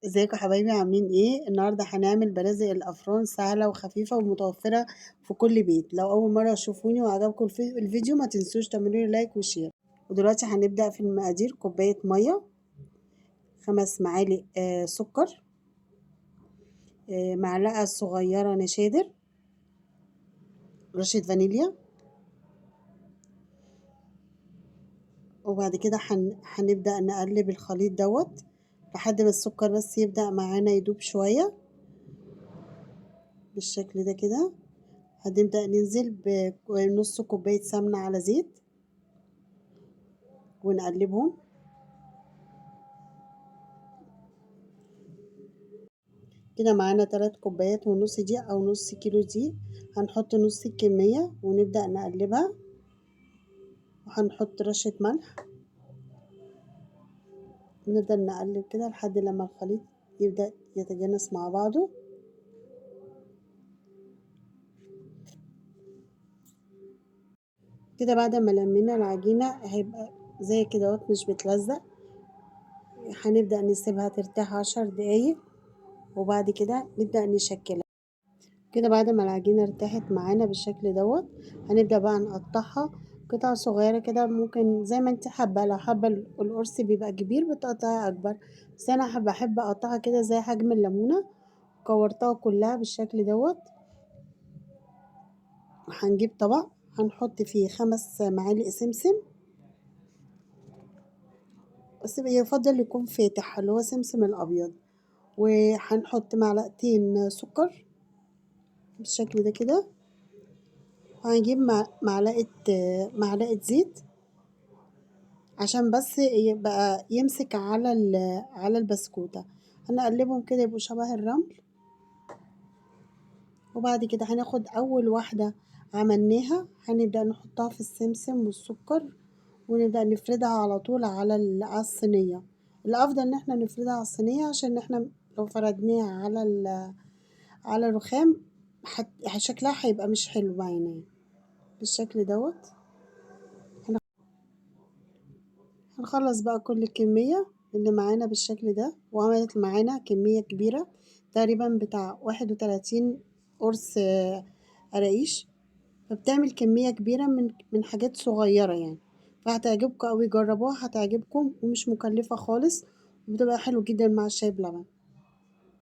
ازيكم يا حبايبي عاملين ايه؟ النهارده هنعمل بلازق الافران سهله وخفيفه ومتوفره في كل بيت. لو اول مره تشوفوني وعجبكم الفيديو ما تنسوش تعملوا لي لايك وشير. ودلوقتي هنبدا في المقادير. كوبايه ميه، 5 معالق سكر، معلقه صغيره نشادر، رشه فانيليا. وبعد كده هنبدا نقلب الخليط دوت لحد ما السكر بس يبدا معانا يدوب شويه بالشكل ده كده. هنبدأ ننزل بنص كوباية سمنة على زيت ونقلبهم كده. معانا 3 كوبايات ونص دقيق أو نص كيلو دقيق. هنحط نص الكمية ونبدأ نقلبها، وهنحط رشة ملح. نبدأ نقلب كده لحد لما الخليط يبدأ يتجانس مع بعضه. كده بعد ما لمينا العجينة هيبقى زي كده مش بتلزق. هنبدأ نسيبها ترتاح 10 دقايق وبعد كده نبدأ نشكلها. كده بعد ما العجينة ارتاحت معانا بالشكل دوت هنبدأ بقى نقطعها قطع صغيرة كده. ممكن زي ما انت حابة، لو حابة القرص بيبقى كبير بتقطعي أكبر، بس أنا بحب أقطعها كده زي حجم الليمونة. كورتها كلها بالشكل دوت. هنجيب طبق هنحط فيه 5 معالق سمسم، بس يفضل يكون فاتح اللي هو سمسم الأبيض. وهنحط معلقتين سكر بالشكل ده كده. وهنجيب معلقة زيت عشان بس يبقى يمسك على البسكوتة. هنقلبهم كده يبقوا شبه الرمل. وبعد كده هناخد اول واحدة عملناها هنبدأ نحطها في السمسم والسكر، ونبدأ نفردها على طول على الصينية. الافضل ان احنا نفردها على الصينية، عشان احنا لو فردناها على الرخام شكلها هيبقى مش حلو معانا بالشكل دوت. هنخلص بقى كل الكمية اللي معانا بالشكل ده، وعملت معانا كمية كبيرة تقريبا بتاع 31 قرص قراقيش. فبتعمل كمية كبيرة من حاجات صغيرة يعني. فهتعجبكم أوي، جربوها هتعجبكم ومش مكلفة خالص، وبتبقى حلو جدا مع الشاي بلبن.